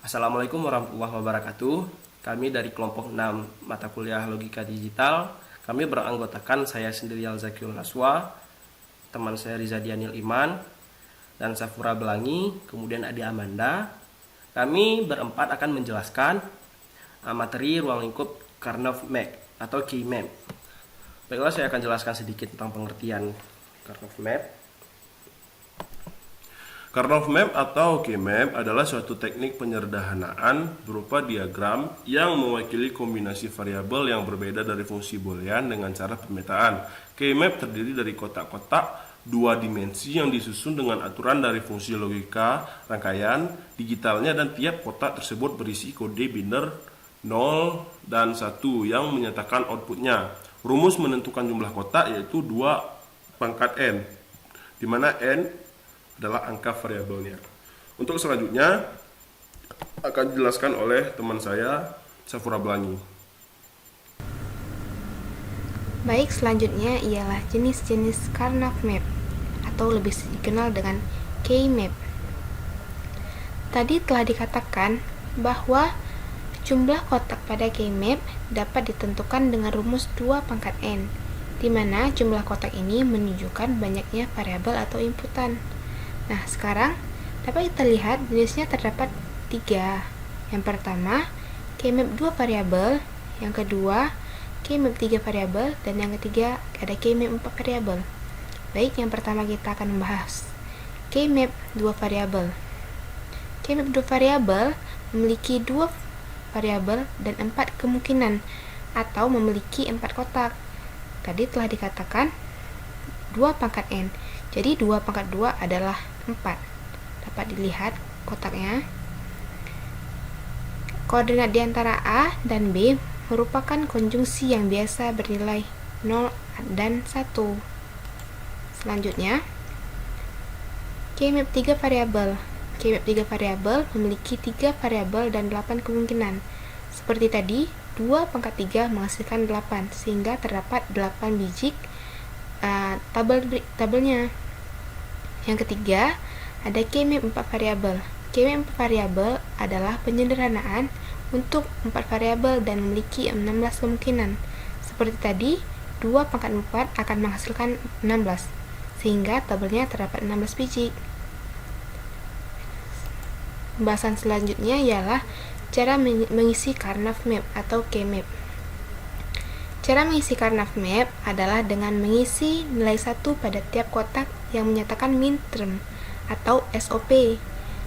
Assalamualaikum warahmatullahi wabarakatuh. Kami dari kelompok 6 mata kuliah Logika Digital. Kami beranggotakan saya sendiri Al-Zakiyul Naswa, teman saya Riza Dianil Iman, dan Safura Belangi, kemudian Adi Amanda. Kami berempat akan menjelaskan materi ruang lingkup Karnaugh Map atau K-Map. Baiklah, saya akan jelaskan sedikit tentang pengertian Karnaugh Map. Karnaugh Map atau K-Map adalah suatu teknik penyederhanaan berupa diagram yang mewakili kombinasi variabel yang berbeda dari fungsi boolean dengan cara pemetaan. K-Map terdiri dari kotak-kotak dua dimensi yang disusun dengan aturan dari fungsi logika rangkaian digitalnya, dan tiap kotak tersebut berisi kode biner 0 dan 1 yang menyatakan outputnya. Rumus menentukan jumlah kotak yaitu 2 pangkat n, di mana n adalah angka variabelnya. Untuk selanjutnya akan dijelaskan oleh teman saya Safura Belangi. Baik, selanjutnya ialah jenis-jenis Karnaugh Map atau lebih dikenal dengan K-Map. Tadi telah dikatakan bahwa jumlah kotak pada K-Map dapat ditentukan dengan rumus 2 pangkat n, di mana jumlah kotak ini menunjukkan banyaknya variabel atau inputan. Nah, sekarang dapat kita lihat jenisnya terdapat 3. Yang pertama, K-Map 2 variabel, yang kedua, K-Map 3 variabel, dan yang ketiga ada K-Map 4 variabel. Baik, yang pertama kita akan membahas K-Map 2 variabel. K-Map 2 variabel memiliki 2 variabel dan 4 kemungkinan atau memiliki 4 kotak. Tadi telah dikatakan 2 pangkat n. Jadi 2 pangkat 2 adalah 4. Dapat dilihat kotaknya. Koordinat di antara A dan B merupakan konjungsi yang biasa bernilai 0 dan 1. Selanjutnya, K-Map 3 variabel. K-Map 3 variabel memiliki 3 variabel dan 8 kemungkinan. Seperti tadi, 2 pangkat 3 menghasilkan 8, sehingga terdapat 8 biji tabelnya. Yang ketiga, ada K-Map 4 variabel. K-Map 4 variabel adalah penyederhanaan untuk 4 variabel dan memiliki 16 kemungkinan. Seperti tadi, 2 pangkat 4 akan menghasilkan 16, sehingga tabelnya terdapat 16 biji. Pembahasan selanjutnya ialah cara mengisi Karnaugh Map atau K-Map. Cara mengisi Karnaugh Map adalah dengan mengisi nilai 1 pada tiap kotak yang menyatakan min-term atau SOP,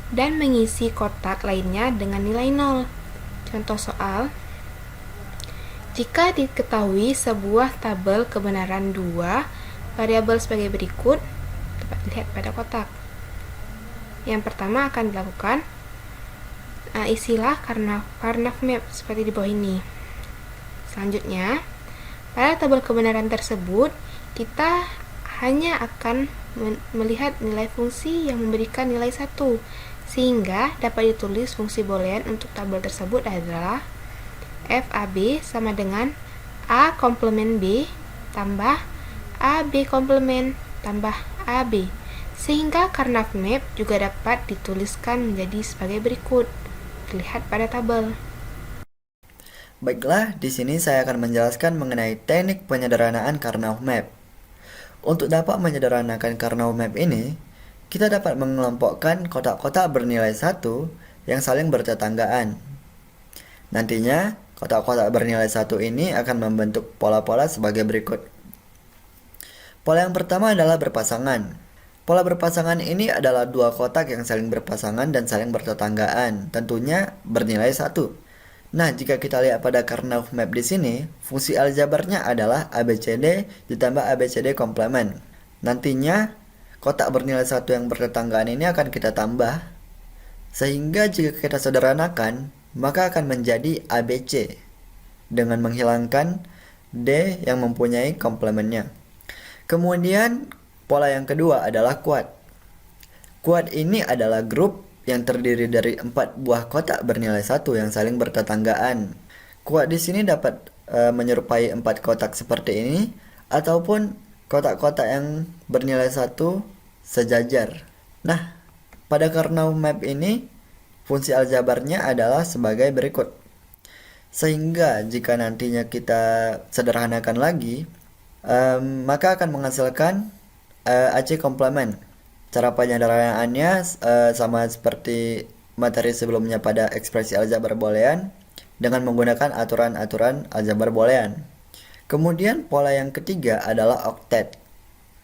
dan mengisi kotak lainnya dengan nilai 0. Contoh soal: jika diketahui sebuah tabel kebenaran 2 variabel sebagai berikut, dapat dilihat pada kotak. Yang pertama akan dilakukan, isilah Karnaugh Map seperti di bawah ini. Selanjutnya, pada tabel kebenaran tersebut, kita hanya akan melihat nilai fungsi yang memberikan nilai 1, sehingga dapat ditulis fungsi boolean untuk tabel tersebut adalah FAB sama dengan A komplement B tambah AB komplement tambah AB, sehingga Karnaugh Map juga dapat dituliskan menjadi sebagai berikut. Terlihat pada tabel. Baiklah, di sini saya akan menjelaskan mengenai teknik penyederhanaan Karnaugh Map. Untuk dapat menyederhanakan Karnaugh Map ini, kita dapat mengelompokkan kotak-kotak bernilai 1 yang saling bertetanggaan. Nantinya, kotak-kotak bernilai 1 ini akan membentuk pola-pola sebagai berikut. Pola yang pertama adalah berpasangan. Pola berpasangan ini adalah dua kotak yang saling berpasangan dan saling bertetanggaan, tentunya bernilai 1. Nah, jika kita lihat pada Karnaugh Map di sini, fungsi aljabarnya adalah ABCD ditambah ABCD komplement. Nantinya, kotak bernilai 1 yang bertetanggaan ini akan kita tambah, sehingga jika kita sederhanakan, maka akan menjadi ABC dengan menghilangkan D yang mempunyai komplementnya. Kemudian, pola yang kedua adalah kuad. Kuad ini adalah grup yang terdiri dari 4 buah kotak bernilai 1 yang saling bertetanggaan. Kuad di sini dapat menyerupai 4 kotak seperti ini, ataupun kotak-kotak yang bernilai 1 sejajar. Nah, pada Karnaugh map ini fungsi aljabarnya adalah sebagai berikut. Sehingga jika nantinya kita sederhanakan lagi, maka akan menghasilkan AC komplement. Cara penyederhanaannya sama seperti materi sebelumnya pada ekspresi aljabar boolean dengan menggunakan aturan-aturan aljabar boolean. Kemudian pola yang ketiga adalah octet.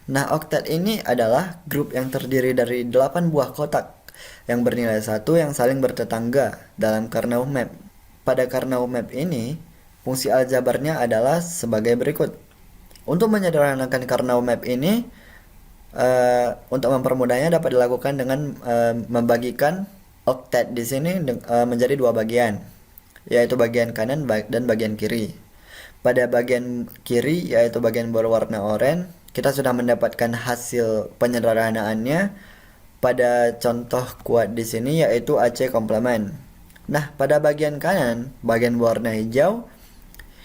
Nah, octet ini adalah grup yang terdiri dari 8 buah kotak yang bernilai 1 yang saling bertetangga dalam Karnaugh map. Pada Karnaugh map ini, fungsi aljabarnya adalah sebagai berikut. Untuk menyederhanakan Karnaugh map ini, untuk mempermudahnya dapat dilakukan dengan membagikan octet di sini menjadi 2 bagian, yaitu bagian kanan dan bagian kiri. Pada bagian kiri, yaitu bagian berwarna oranye, kita sudah mendapatkan hasil penyederhanaannya pada contoh kuat di sini, yaitu AC komplement. Nah, pada bagian kanan, bagian berwarna hijau,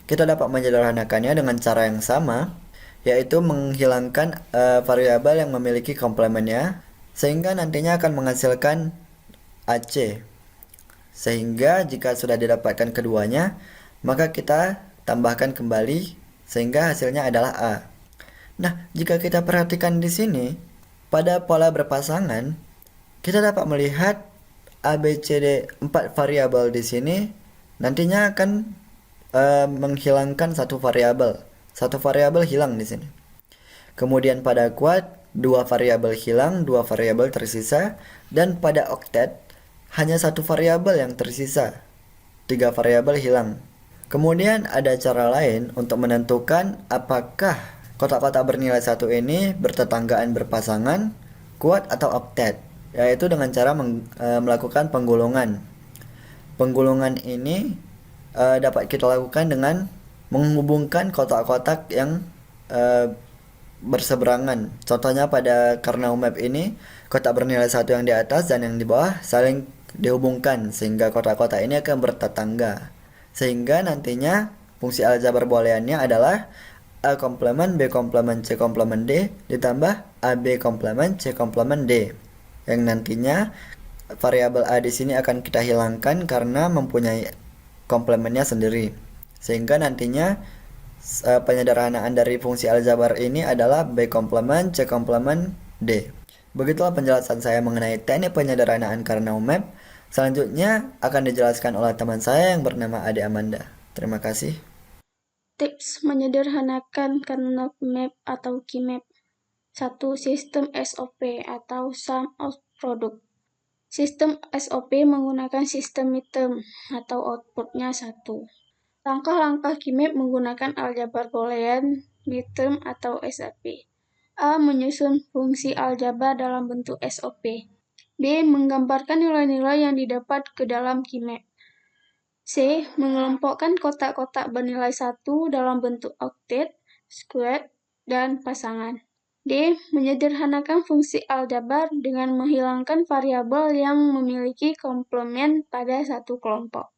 kita dapat menyederhanakannya dengan cara yang sama, yaitu menghilangkan variabel yang memiliki komplementnya, sehingga nantinya akan menghasilkan AC. Sehingga jika sudah didapatkan keduanya, maka kita tambahkan kembali sehingga hasilnya adalah A. Nah, jika kita perhatikan di sini, pada pola berpasangan, kita dapat melihat ABCD 4 variabel di sini nantinya akan menghilangkan satu variabel. Satu variabel hilang di sini. Kemudian pada quad, 2 variabel hilang, 2 variabel tersisa, dan pada octet hanya 1 variabel yang tersisa. 3 variabel hilang. Kemudian ada cara lain untuk menentukan apakah kotak-kotak bernilai 1 ini bertetanggaan berpasangan, quad atau octet, yaitu dengan cara melakukan penggulungan. Penggulungan ini dapat kita lakukan dengan menghubungkan kotak-kotak yang berseberangan. Contohnya pada Karnaugh map ini, kotak bernilai 1 yang di atas dan yang di bawah saling dihubungkan sehingga kotak-kotak ini akan bertetangga. Sehingga nantinya fungsi aljabar booleannya adalah A komplement B komplement C komplement D ditambah AB komplement C komplement D. Yang nantinya variabel A di sini akan kita hilangkan karena mempunyai komplementnya sendiri. Sehingga nantinya penyederhanaan dari fungsi aljabar ini adalah B komplement C komplement D. Begitulah penjelasan saya mengenai teknik penyederhanaan Karnaugh map. Selanjutnya akan dijelaskan oleh teman saya yang bernama Ade Amanda. Terima kasih. Tips menyederhanakan Karnaugh map atau KeyMap. 1. Sistem SOP atau Sum of Product. Sistem SOP menggunakan sistem midterm atau outputnya 1. Langkah-langkah KeyMap menggunakan aljabar boolean, midterm atau SOP. A. Menyusun fungsi aljabar dalam bentuk SOP. B. Menggambarkan nilai-nilai yang didapat ke dalam KeyMap. C. Mengelompokkan kotak-kotak bernilai 1 dalam bentuk octet, square, dan pasangan. D. Menyederhanakan fungsi aljabar dengan menghilangkan variabel yang memiliki komplement pada satu kelompok.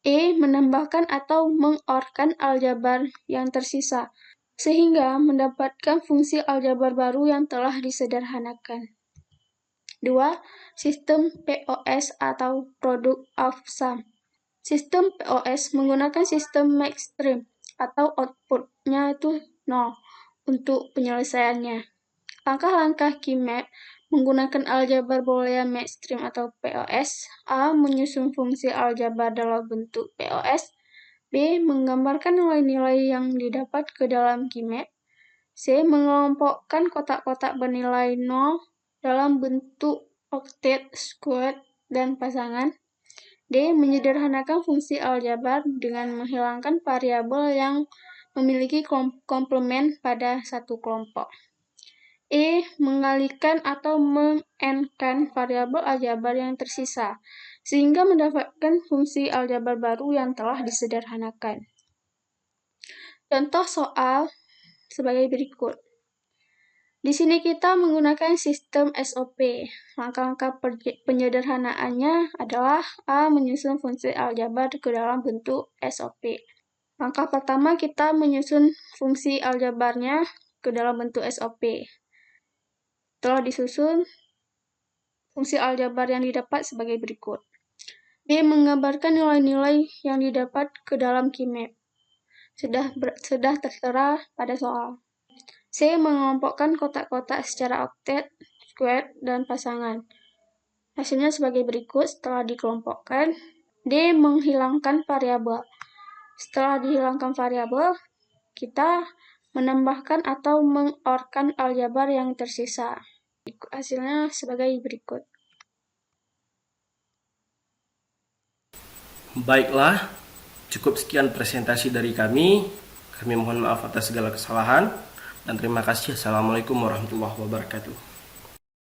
E. Menambahkan atau mengorkan aljabar yang tersisa, sehingga mendapatkan fungsi aljabar baru yang telah disederhanakan. 2. Sistem POS atau Product of Sum. Sistem POS menggunakan sistem maxstream atau outputnya itu 0 untuk penyelesaiannya. Langkah-langkah KeyMap menggunakan aljabar boolean maxstream atau POS. A. Menyusun fungsi aljabar dalam bentuk POS. B. Menggambarkan nilai-nilai yang didapat ke dalam KeyMap. C. Mengelompokkan kotak-kotak bernilai 0 dalam bentuk octet, square, dan pasangan. D. Menyederhanakan fungsi aljabar dengan menghilangkan variabel yang memiliki komplement pada satu kelompok. E. Mengalihkan atau meng-AND-kan variabel aljabar yang tersisa, sehingga mendapatkan fungsi aljabar baru yang telah disederhanakan. Contoh soal sebagai berikut. Di sini kita menggunakan sistem SOP. Langkah-langkah penyederhanaannya adalah A. Menyusun fungsi aljabar ke dalam bentuk SOP. Langkah pertama kita menyusun fungsi aljabarnya. ke dalam bentuk SOP. Telah disusun, fungsi aljabar yang didapat sebagai berikut. D. Menggambarkan nilai-nilai yang didapat ke dalam KeyMap. Sudah tertera pada soal. C. Mengelompokkan kotak-kotak secara oktet, square, dan pasangan. Hasilnya sebagai berikut setelah dikelompokkan. D. Menghilangkan variabel. Setelah dihilangkan variabel, kita menambahkan atau mengorkan aljabar yang tersisa. Hasilnya sebagai berikut. Baiklah, cukup sekian presentasi dari kami. Kami mohon maaf atas segala kesalahan dan terima kasih. Assalamualaikum warahmatullahi wabarakatuh.